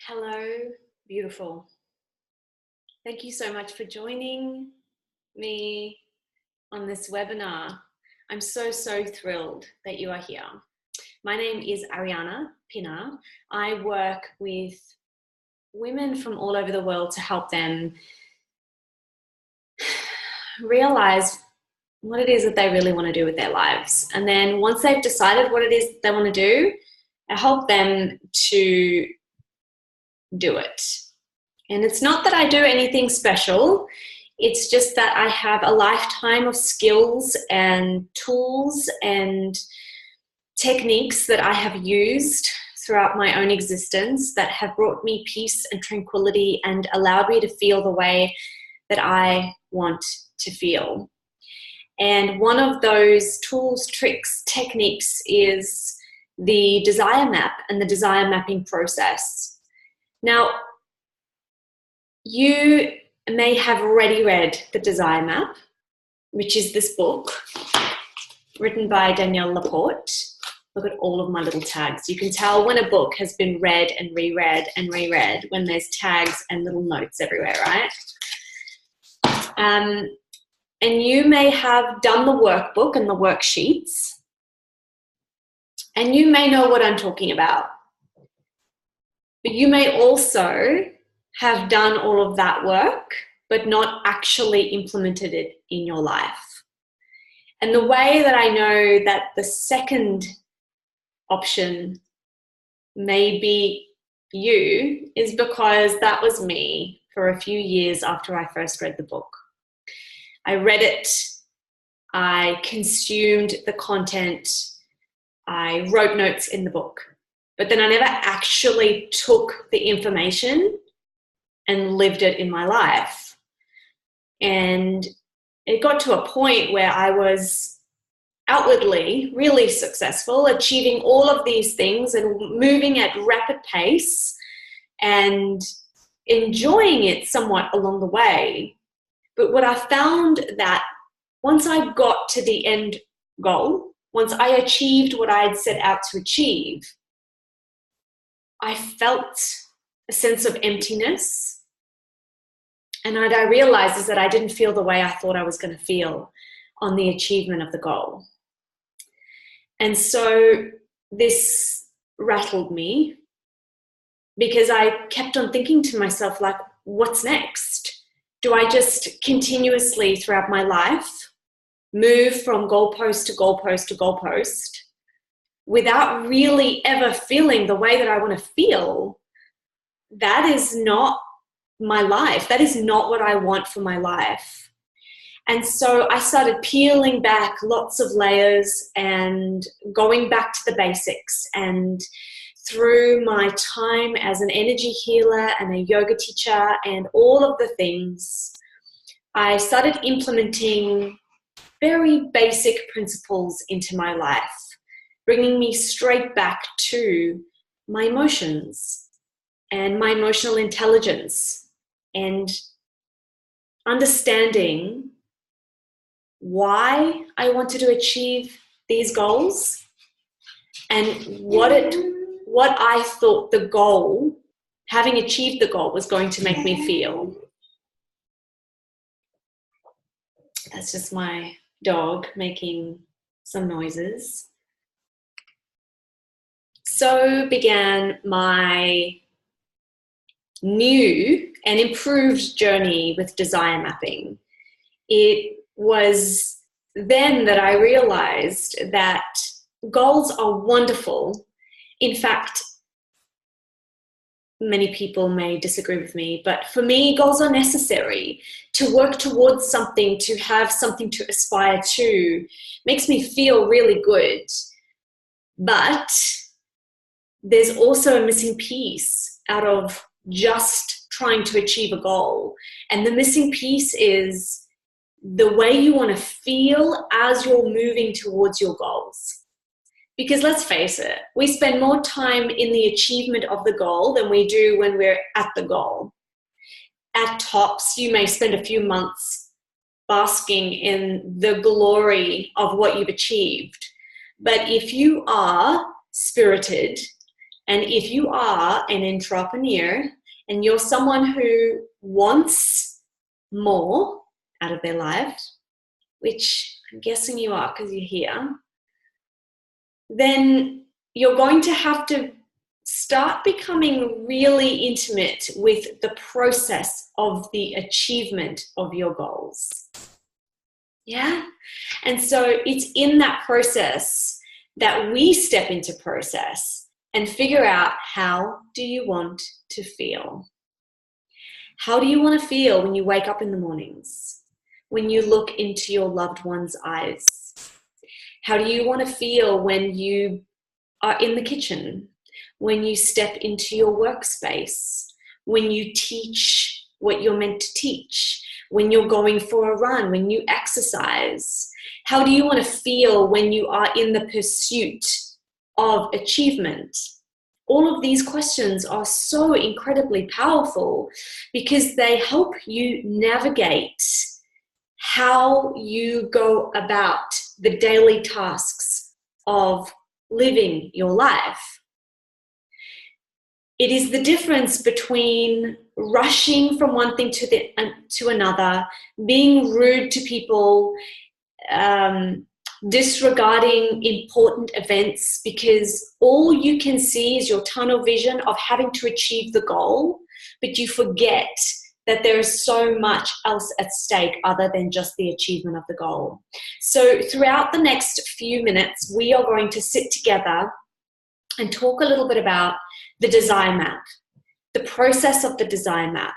Hello, beautiful. Thank you so much for joining me on this webinar. I'm so thrilled that you are here. My name is Arianna Pienaar. I work with women from all over the world to help them realize what it is that they really want to do with their lives. And then once they've decided what it is that they want to do, I help them to do it. And it's not that I do anything special. It's just that I have a lifetime of skills and tools and techniques that I have used throughout my own existence that have brought me peace and tranquility and allowed me to feel the way that I want to feel. And one of those tools, tricks, techniques is the desire map and the desire mapping process. Now, you may have already read the Desire Map, which is this book written by Danielle Laporte. Look at all of my little tags. You can tell when a book has been read and reread and reread when there's tags and little notes everywhere, right? And you may have done the workbook and the worksheets, and you may know what I'm talking about. But you may also have done all of that work, but not actually implemented it in your life. And the way that I know that the second option may be you is because that was me for a few years after I first read the book. I read it, I consumed the content, I wrote notes in the book, but then I never actually took the information and lived it in my life. And it got to a point where I was outwardly really successful, achieving all of these things and moving at rapid pace and enjoying it somewhat along the way. But what I found that once I got to the end goal, once I achieved what I had set out to achieve, I felt a sense of emptiness. And what I realized is that I didn't feel the way I thought I was going to feel on the achievement of the goal. And so this rattled me because I kept on thinking to myself, like, what's next? Do I just continuously throughout my life move from goalpost to goalpost to goalpost without really ever feeling the way that I want to feel? That is not my life. That is not what I want for my life. And so I started peeling back lots of layers and going back to the basics. And through my time as an energy healer and a yoga teacher and all of the things, I started implementing very basic principles into my life, bringing me straight back to my emotions and my emotional intelligence and understanding why I wanted to achieve these goals and what I thought the goal, having achieved the goal, was going to make me feel. That's just my dog making some noises. So began my new and improved journey with desire mapping. It was then that I realized that goals are wonderful. In fact, many people may disagree with me, but for me, goals are necessary. To work towards something, to have something to aspire to, makes me feel really good. But there's also a missing piece out of just trying to achieve a goal. And the missing piece is the way you want to feel as you're moving towards your goals. Because let's face it, we spend more time in the achievement of the goal than we do when we're at the goal. At tops, you may spend a few months basking in the glory of what you've achieved. But if you are spirited And if you are an entrepreneur and you're someone who wants more out of their life, which I'm guessing you are because you're here, then you're going to have to start becoming really intimate with the process of the achievement of your goals. Yeah? And so it's in that process that we step into process and figure out, how do you want to feel? How do you want to feel when you wake up in the mornings? When you look into your loved one's eyes? How do you want to feel when you are in the kitchen? When you step into your workspace? When you teach what you're meant to teach? When you're going for a run? When you exercise? How do you want to feel when you are in the pursuit of achievement? All of these questions are so incredibly powerful because they help you navigate how you go about the daily tasks of living your life. It is the difference between rushing from one thing to another, being rude to people, disregarding important events because all you can see is your tunnel vision of having to achieve the goal, but you forget that there is so much else at stake other than just the achievement of the goal. So throughout the next few minutes, we are going to sit together and talk a little bit about the desire map, the process of the desire map,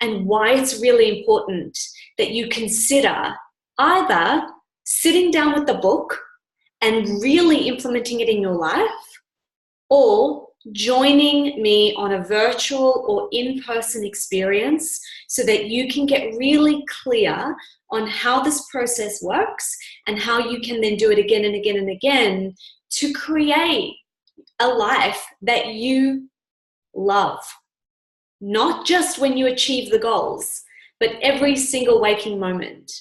and why it's really important that you consider either sitting down with the book and really implementing it in your life, or joining me on a virtual or in-person experience so that you can get really clear on how this process works and how you can then do it again and again and again to create a life that you love. Not just when you achieve the goals, but every single waking moment.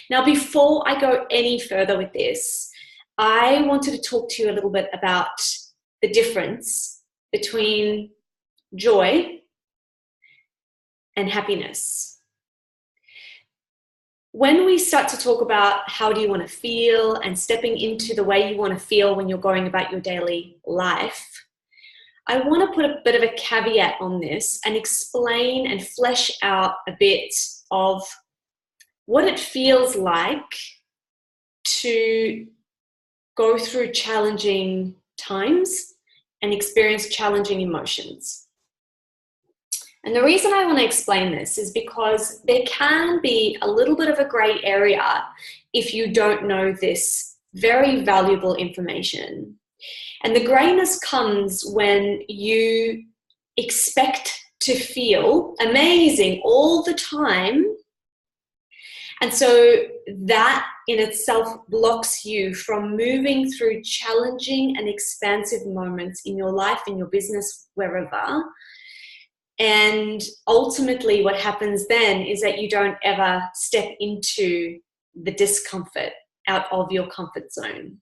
Now, before I go any further with this, I wanted to talk to you a little bit about the difference between joy and happiness. When we start to talk about how do you want to feel and stepping into the way you want to feel when you're going about your daily life, I want to put a bit of a caveat on this and explain and flesh out a bit of what it feels like to go through challenging times and experience challenging emotions. And the reason I want to explain this is because there can be a little bit of a gray area if you don't know this very valuable information. And the grayness comes when you expect to feel amazing all the time. And so that in itself blocks you from moving through challenging and expansive moments in your life, in your business, wherever. And ultimately what happens then is that you don't ever step into the discomfort out of your comfort zone.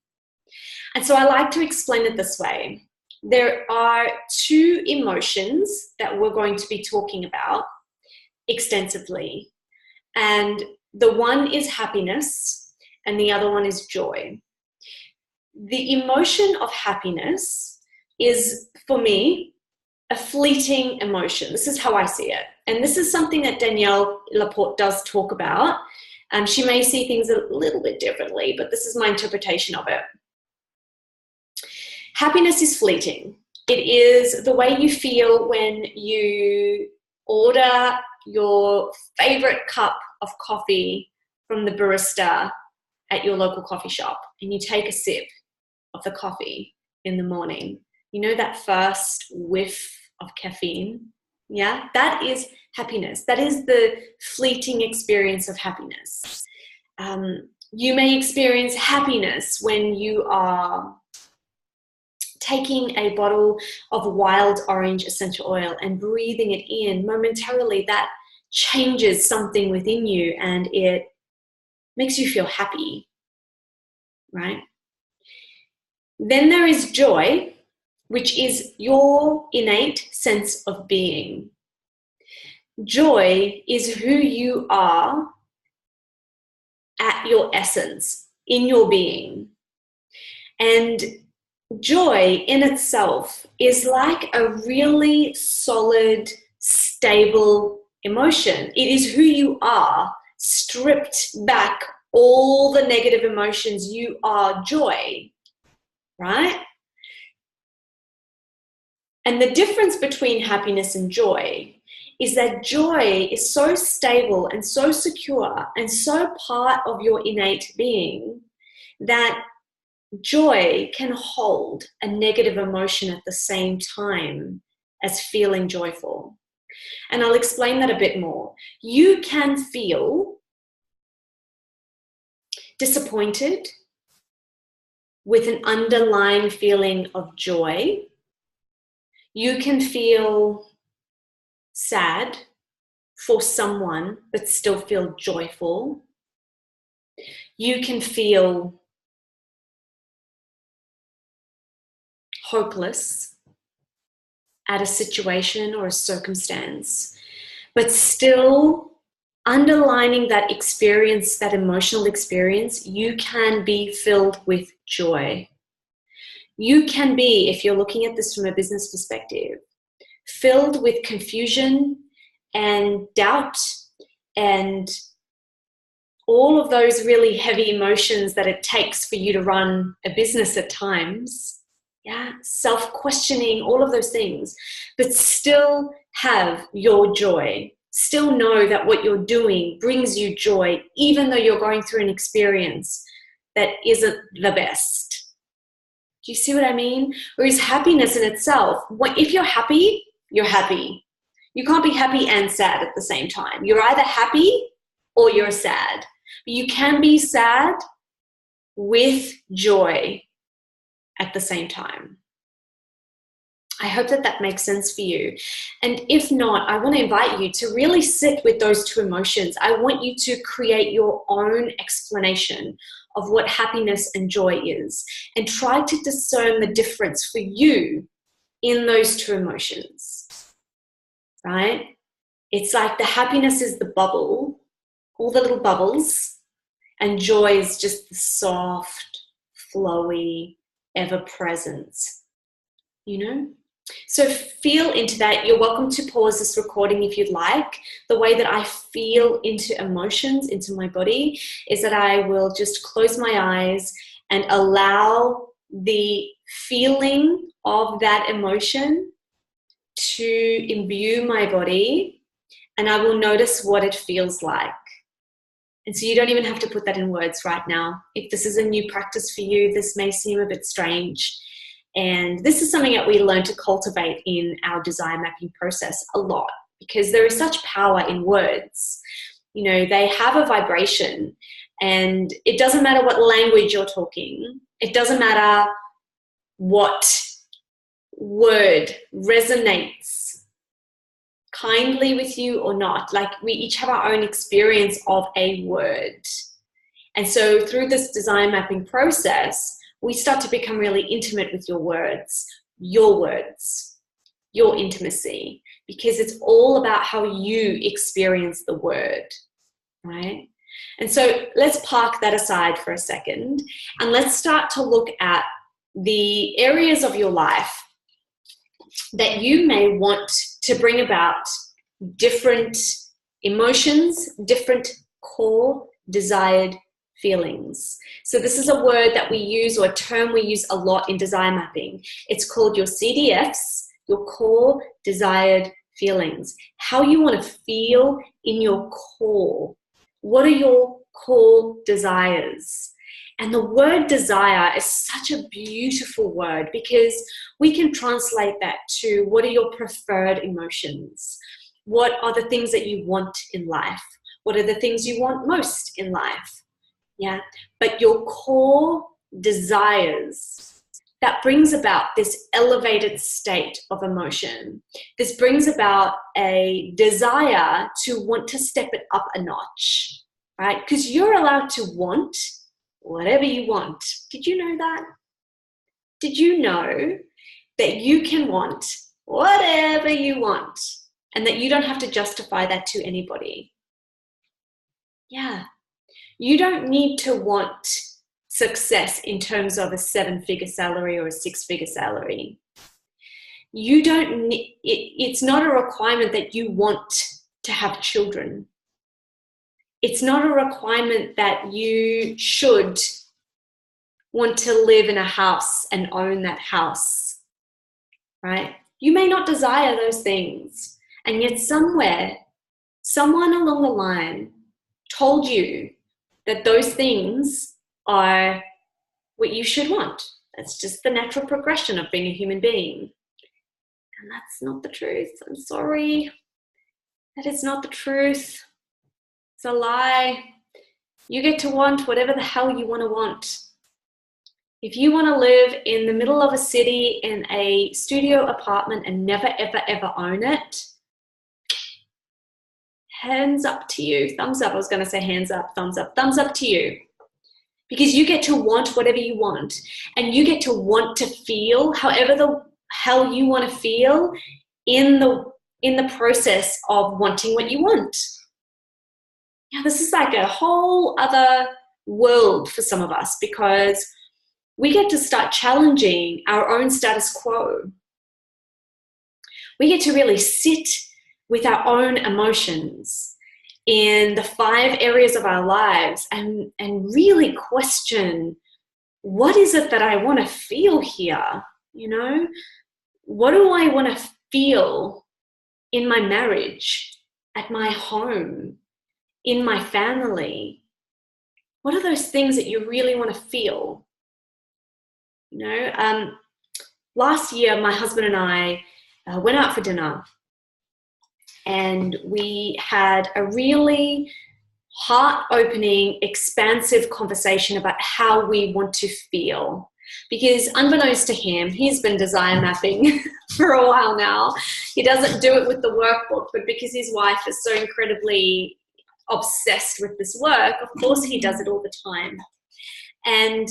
And so I like to explain it this way. There are two emotions that we're going to be talking about extensively. And the one is happiness and the other one is joy. The emotion of happiness is, for me, a fleeting emotion. This is how I see it. And this is something that Danielle Laporte does talk about. She may see things a little bit differently, but this is my interpretation of it. Happiness is fleeting. It is the way you feel when you order your favorite cup of coffee from the barista at your local coffee shop and you take a sip of the coffee in the morning. You know, that first whiff of caffeine? Yeah, that is happiness. That is the fleeting experience of happiness. You may experience happiness when you are taking a bottle of wild orange essential oil and breathing it in. Momentarily, that changes something within you and it makes you feel happy, right? Then there is joy, which is your innate sense of being. Joy is who you are at your essence, in your being. And joy in itself is like a really solid, stable emotion. It is who you are, stripped back all the negative emotions. You are joy, right? And the difference between happiness and joy is that joy is so stable and so secure and so part of your innate being that joy can hold a negative emotion at the same time as feeling joyful. And I'll explain that a bit more. You can feel disappointed with an underlying feeling of joy. You can feel sad for someone but still feel joyful. You can feel hopeless at a situation or a circumstance, but still underlining that experience, that emotional experience, you can be filled with joy. You can be, if you're looking at this from a business perspective, filled with confusion and doubt and all of those really heavy emotions that it takes for you to run a business at times. Yeah, self-questioning, all of those things, but still have your joy. Still know that what you're doing brings you joy, even though you're going through an experience that isn't the best. Do you see what I mean? Whereas happiness in itself, if you're happy, you're happy. You can't be happy and sad at the same time. You're either happy or you're sad. But you can be sad with joy at the same time. I hope that that makes sense for you. And if not, I want to invite you to really sit with those two emotions. I want you to create your own explanation of what happiness and joy is and try to discern the difference for you in those two emotions, right? It's like the happiness is the bubble, all the little bubbles, and joy is just the soft, flowy, ever-present, you know? So feel into that. You're welcome to pause this recording if you'd like. The way that I feel into emotions, into my body, is that I will just close my eyes and allow the feeling of that emotion to imbue my body, and I will notice what it feels like. And so you don't even have to put that in words right now. If this is a new practice for you, this may seem a bit strange. And this is something that we learn to cultivate in our desire mapping process a lot, because there is such power in words. You know, they have a vibration, and it doesn't matter what language you're talking. It doesn't matter what word resonates kindly with you or not. Like, we each have our own experience of a word. And so through this design mapping process, we start to become really intimate with your words, your intimacy, because it's all about how you experience the word, right? And so let's park that aside for a second, and let's start to look at the areas of your life that you may want to bring about different emotions, different core desired feelings. So this is a word that we use, or a term we use a lot in desire mapping. It's called your CDFs, your core desired feelings. How you want to feel in your core. What are your core desires? And the word desire is such a beautiful word, because we can translate that to what are your preferred emotions? What are the things that you want in life? What are the things you want most in life? Yeah, but your core desires, that brings about this elevated state of emotion. This brings about a desire to want to step it up a notch, right? Because you're allowed to want whatever you want. Did you know that? Did you know that you can want whatever you want and that you don't have to justify that to anybody. Yeah. You don't need to want success in terms of a 7-figure salary or a 6-figure salary. You don't need, it's not a requirement that you want to have children. It's not a requirement that you should want to live in a house and own that house, right? You may not desire those things, and yet somewhere, someone along the line told you that those things are what you should want. That's just the natural progression of being a human being. And that's not the truth. I'm sorry. That is not the truth. It's a lie. You get to want whatever the hell you want to want. If you want to live in the middle of a city in a studio apartment and never, ever, ever own it, hands up to you. Thumbs up. I was going to say hands up, thumbs up. Thumbs up to you. Because you get to want whatever you want, and you get to want to feel however the hell you want to feel in the process of wanting what you want. Yeah, this is like a whole other world for some of us, because we get to start challenging our own status quo. We get to really sit with our own emotions in the 5 areas of our lives and really question, what is it that I want to feel here? You know, what do I want to feel in my marriage, at my home, in my family? What are those things that you really want to feel? You know, last year, my husband and I went out for dinner, and we had a really heart-opening, expansive conversation about how we want to feel. Because unbeknownst to him, he's been desire mapping for a while now. He doesn't do it with the workbook, but because his wife is so incredibly obsessed with this work, of course he does it all the time. And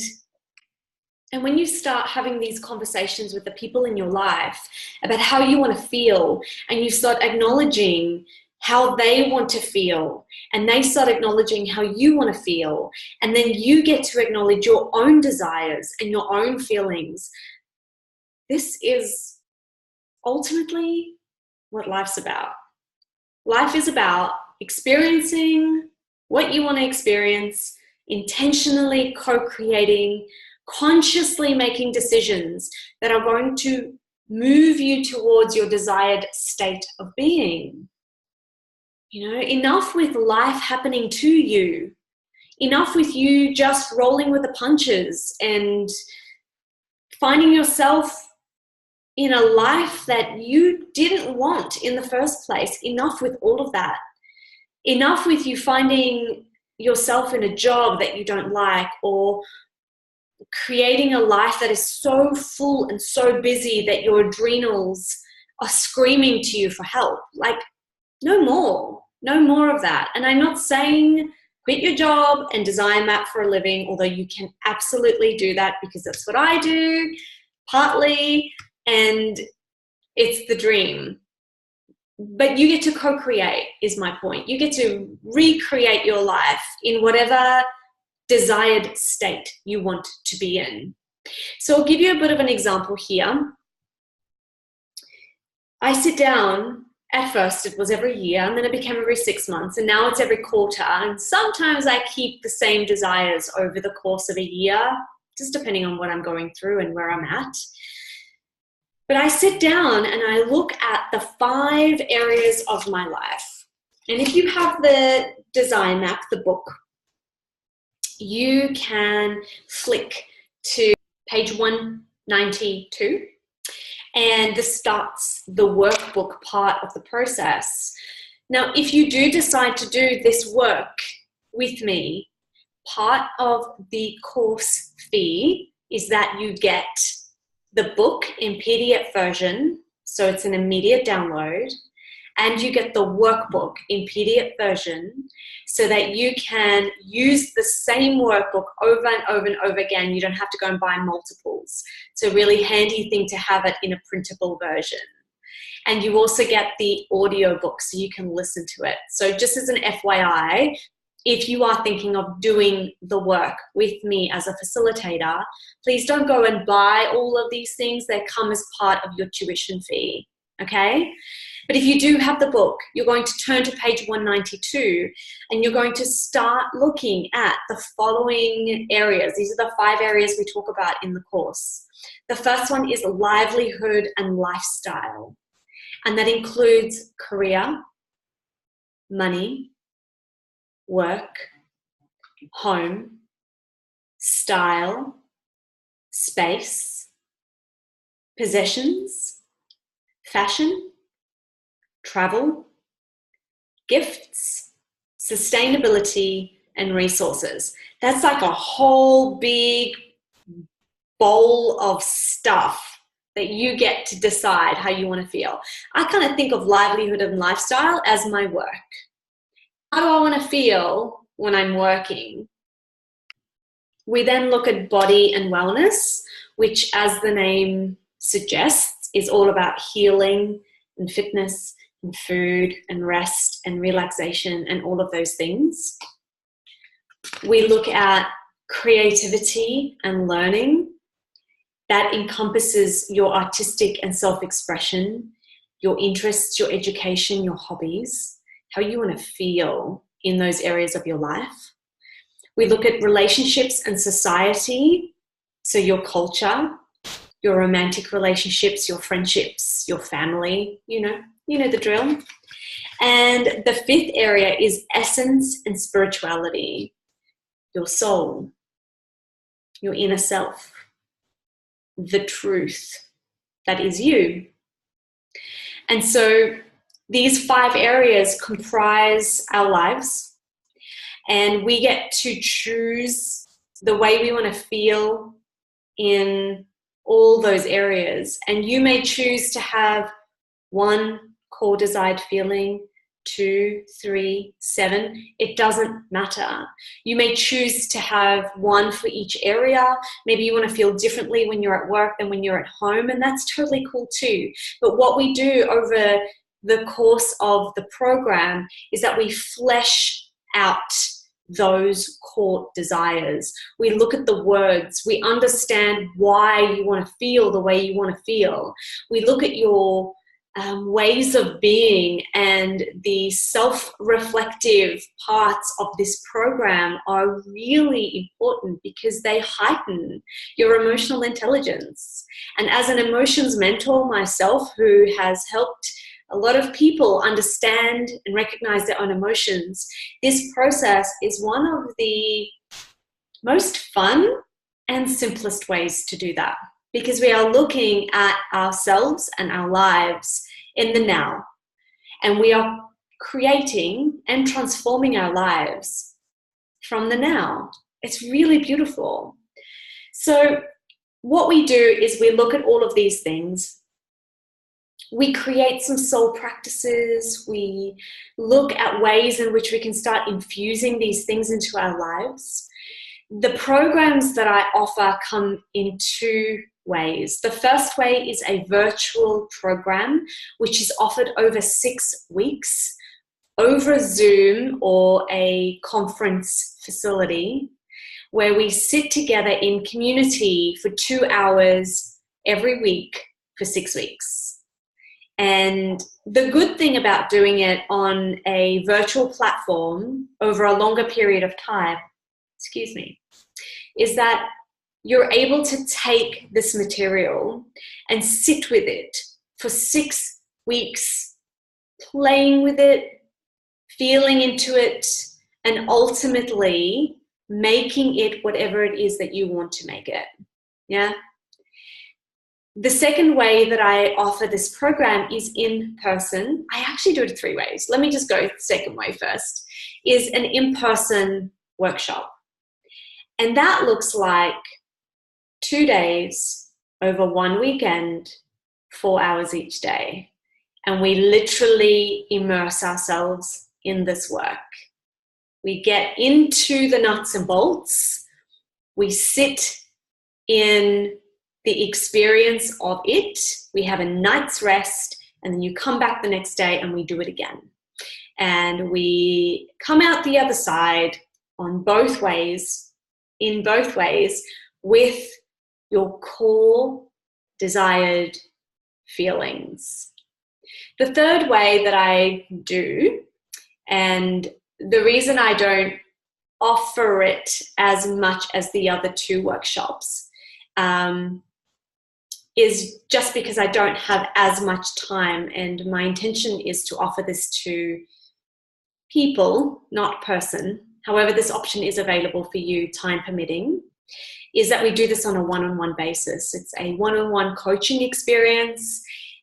when you start having these conversations with the people in your life about how you want to feel, and you start acknowledging how they want to feel, and they start acknowledging how you want to feel, and then you get to acknowledge your own desires and your own feelings, this is ultimately what life's about. Life is about experiencing what you want to experience, intentionally co-creating, consciously making decisions that are going to move you towards your desired state of being. You know, enough with life happening to you. Enough with you just rolling with the punches and finding yourself in a life that you didn't want in the first place. Enough with all of that. Enough with you finding yourself in a job that you don't like, or creating a life that is so full and so busy that your adrenals are screaming to you for help. Like, no more of that. And I'm not saying quit your job and design map for a living, although you can absolutely do that, because that's what I do partly, and it's the dream. But you get to co-create, is my point. You get to recreate your life in whatever desired state you want to be in. So I'll give you a bit of an example here. I sit down, at first it was every year, and then it became every 6 months, and now it's every quarter. And sometimes I keep the same desires over the course of a year, just depending on what I'm going through and where I'm at. But I sit down and I look at the 5 areas of my life. And if you have the Design Map, the book, you can flick to page 192, and this starts the workbook part of the process. Now, if you do decide to do this work with me, part of the course fee is that you get the book in PDF version, so it's an immediate download, and you get the workbook in PDF version so that you can use the same workbook over and over and over again. You don't have to go and buy multiples. It's a really handy thing to have it in a printable version. And you also get the audio book so you can listen to it. So just as an FYI, if you are thinking of doing the work with me as a facilitator, please don't go and buy all of these things. They come as part of your tuition fee, okay? But if you do have the book, you're going to turn to page 192 and you're going to start looking at the following areas. These are the 5 areas we talk about in the course. The first one is livelihood and lifestyle. And that includes career, money, work, home, style, space, possessions, fashion, travel, gifts, sustainability, and resources. That's like a whole big bowl of stuff that you get to decide how you want to feel. I kind of think of livelihood and lifestyle as my work. How do I want to feel when I'm working? We then look at body and wellness, which, as the name suggests, is all about healing and fitness and food and rest and relaxation and all of those things. We look at creativity and learning. That encompasses your artistic and self-expression, your interests, your education, your hobbies, how you want to feel in those areas of your life. We look at relationships and society, so your culture, your romantic relationships, your friendships, your family, you know the drill. And the 5th area is essence and spirituality, your soul, your inner self, the truth that is you. And so these 5 areas comprise our lives, and we get to choose the way we want to feel in all those areas. And you may choose to have 1 core desired feeling, 2, 3, 7, it doesn't matter. You may choose to have 1 for each area. Maybe you want to feel differently when you're at work than when you're at home, and that's totally cool too. But what we do over the course of the program is that we flesh out those core desires. We look at the words. We understand why you want to feel the way you want to feel. We look at your ways of being, and the self-reflective parts of this program are really important because they heighten your emotional intelligence. And as an emotions mentor myself, who has helped a lot of people understand and recognize their own emotions, this process is one of the most fun and simplest ways to do that, because we are looking at ourselves and our lives in the now, and we are creating and transforming our lives from the now. It's really beautiful. So what we do is we look at all of these things. We create some soul practices. We look at ways in which we can start infusing these things into our lives. The programs that I offer come in 2 ways. The first way is a virtual program, which is offered over 6 weeks over Zoom or a conference facility, where we sit together in community for 2 hours every week for 6 weeks. And the good thing about doing it on a virtual platform over a longer period of time, is that you're able to take this material and sit with it for 6 weeks, playing with it, feeling into it, and ultimately making it whatever it is that you want to make it. Yeah. The second way that I offer this program is in person. I actually do it 3 ways. Let me just go the second way first, is an in-person workshop. And that looks like 2 days over 1 weekend, 4 hours each day. and we literally immerse ourselves in this work. We get into the nuts and bolts. We sit in the experience of it. We have a night's rest, and then you come back the next day and we do it again. And we come out the other side in both ways, with your core desired feelings. The third way that I do, and the reason I don't offer it as much as the other two workshops, is just because I don't have as much time, and my intention is to offer this to people, not person. However, this option is available for you, time permitting, is that we do this on a one-on-one basis. It's a one-on-one coaching experience.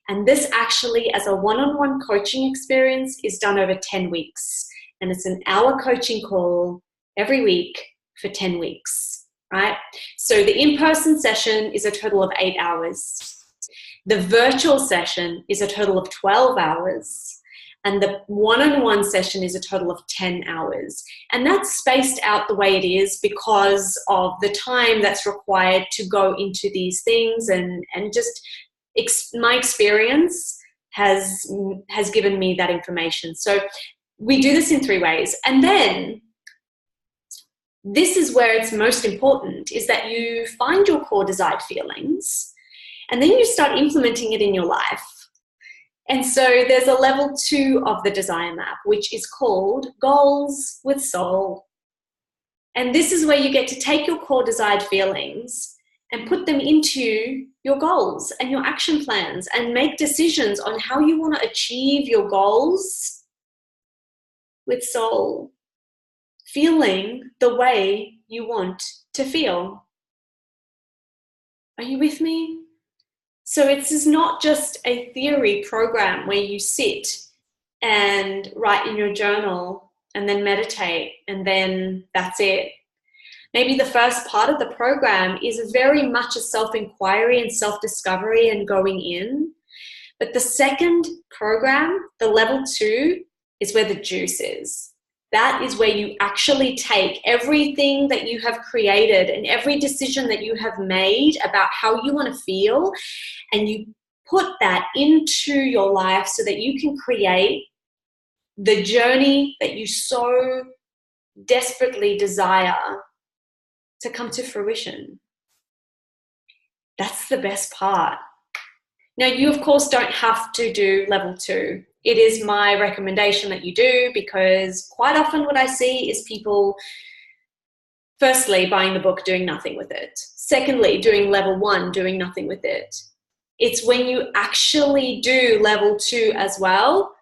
And this actually, as a one-on-one coaching experience, is done over 10 weeks. And it's an hour coaching call every week for 10 weeks, right? So the in-person session is a total of 8 hours. The virtual session is a total of 12 hours. And the one-on-one session is a total of 10 hours. And that's spaced out the way it is because of the time that's required to go into these things, and just my experience has given me that information. So we do this in 3 ways. And then this is where it's most important, is that you find your core desired feelings and then you start implementing it in your life. And so there's a level 2 of the desire map, which is called Goals with Soul. And this is where you get to take your core desired feelings and put them into your goals and your action plans, and make decisions on how you want to achieve your goals with soul, feeling the way you want to feel. Are you with me? So it's not just a theory program where you sit and write in your journal and then meditate and then that's it. Maybe the first part of the program is very much a self-inquiry and self-discovery and going in. But the second program, the level 2, is where the juice is. That is where you actually take everything that you have created and every decision that you have made about how you want to feel, and you put that into your life so that you can create the journey that you so desperately desire to come to fruition. That's the best part. Now, you of course don't have to do level 2. It is my recommendation that you do, because quite often what I see is people, firstly, buying the book, doing nothing with it. Secondly, doing level 1, doing nothing with it. It's when you actually do level 2 as well,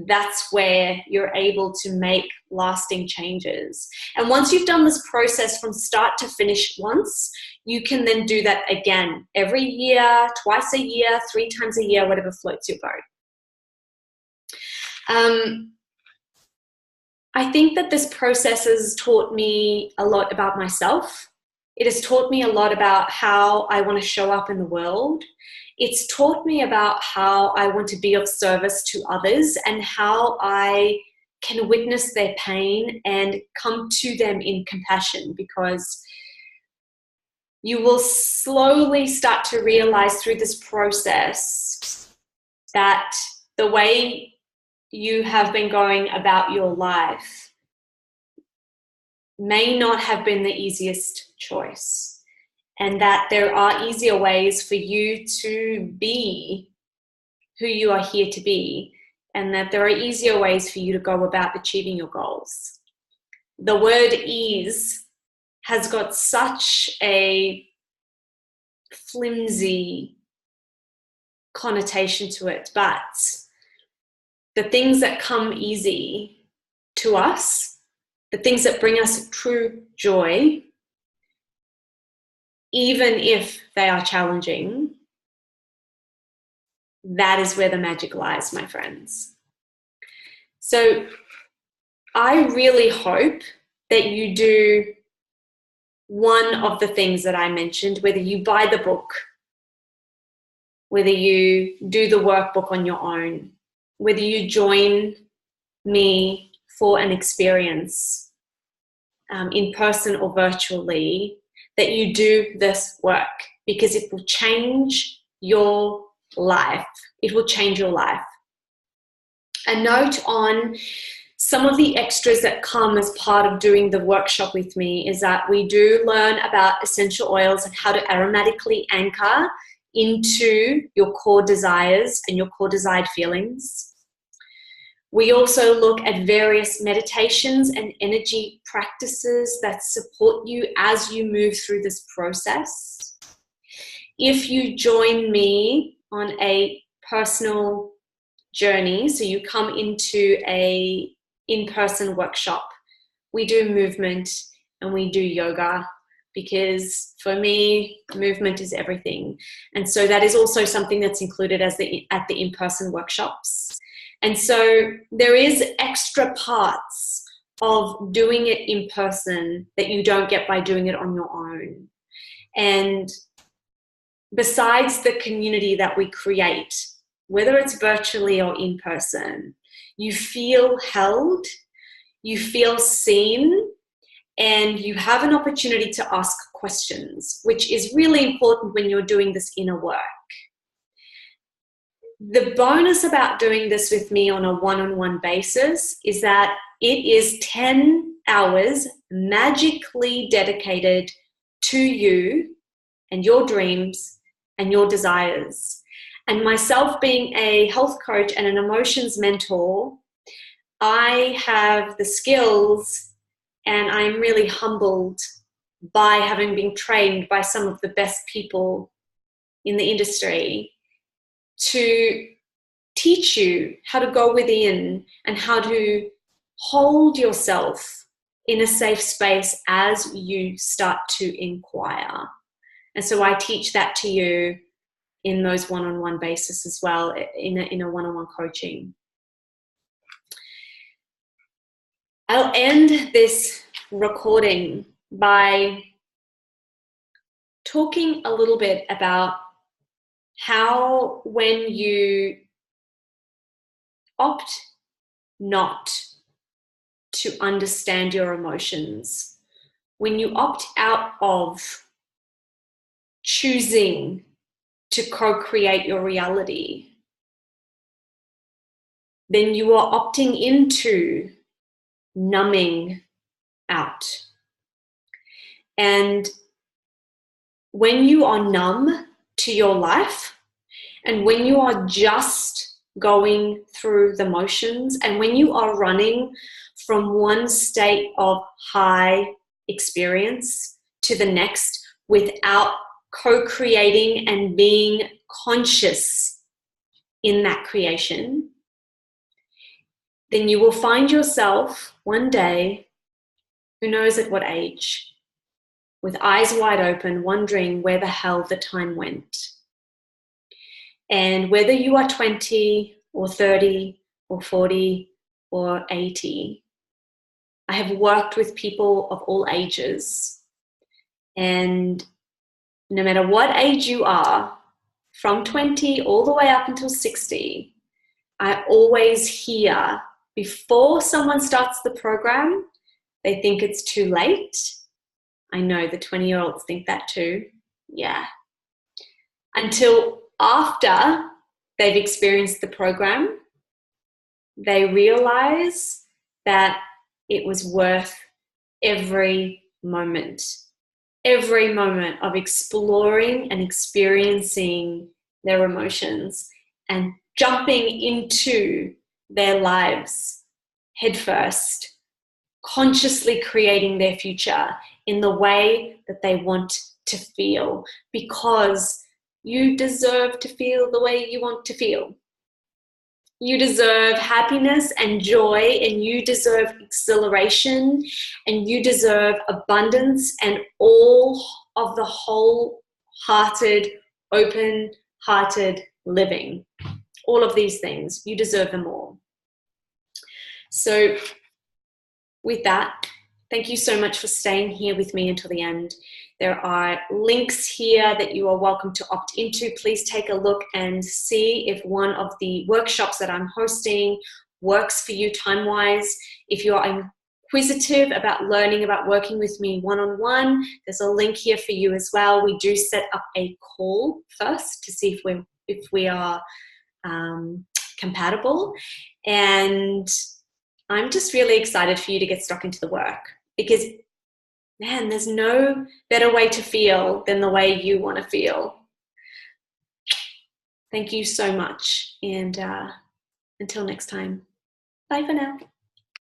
that's where you're able to make lasting changes. And once you've done this process from start to finish once, you can then do that again every year, twice a year, 3 times a year, whatever floats your boat. I think that this process has taught me a lot about myself. It has taught me a lot about how I want to show up in the world. It's taught me about how I want to be of service to others and how I can witness their pain and come to them in compassion, because you will slowly start to realize through this process that the way you have been going about your life may not have been the easiest choice, and that there are easier ways for you to be who you are here to be, and that there are easier ways for you to go about achieving your goals. The word ease has got such a flimsy connotation to it, but the things that come easy to us, the things that bring us true joy, even if they are challenging, that is where the magic lies, my friends. So I really hope that you do one of the things that I mentioned, whether you buy the book, whether you do the workbook on your own, whether you join me for an experience in person or virtually, that you do this work, because it will change your life. It will change your life. A note on some of the extras that come as part of doing the workshop with me is that we do learn about essential oils and how to aromatically anchor into your core desires and your core desired feelings. We also look at various meditations and energy practices that support you as you move through this process. If you join me on a personal journey, so you come into a in-person workshop, we do movement and we do yoga, because for me, movement is everything. And so that is also something that's included at the in-person workshops. And so there is extra parts of doing it in person that you don't get by doing it on your own. And besides the community that we create, whether it's virtually or in person, you feel held, you feel seen, and you have an opportunity to ask questions, which is really important when you're doing this inner work. The bonus about doing this with me on a one-on-one basis is that it is 10 hours magically dedicated to you and your dreams and your desires. And myself being a health coach and an emotions mentor, I have the skills, and I'm really humbled by having been trained by some of the best people in the industry to teach you how to go within and how to hold yourself in a safe space as you start to inquire. And so I teach that to you in those one-on-one basis as well, in a one-on-one coaching. I'll end this recording by talking a little bit about how, when you opt not to understand your emotions, when you opt out of choosing to co-create your reality, then you are opting into numbing out. And when you are numb to your life, and when you are just going through the motions, and when you are running from one state of high experience to the next without co-creating and being conscious in that creation, then you will find yourself one day, who knows at what age, with eyes wide open, wondering where the hell the time went. And whether you are 20 or 30 or 40 or 80, I have worked with people of all ages. And no matter what age you are, from 20 all the way up until 60, I always hear, before someone starts the program, they think it's too late. I know the 20-year-olds think that too. Yeah. Until after they've experienced the program, they realize that it was worth every moment of exploring and experiencing their emotions and jumping into their lives headfirst, consciously creating their future in the way that they want to feel, because you deserve to feel the way you want to feel. You deserve happiness and joy, and you deserve exhilaration, and you deserve abundance and all of the wholehearted, open-hearted living. All of these things, you deserve them all. So with that, thank you so much for staying here with me until the end. There are links here that you are welcome to opt into. Please take a look and see if one of the workshops that I'm hosting works for you time-wise. If you are inquisitive about learning about working with me one-on-one, there's a link here for you as well. We do set up a call first to see if we are compatible. And I'm just really excited for you to get stuck into the work, because man, there's no better way to feel than the way you want to feel. Thank you so much. And until next time, bye for now.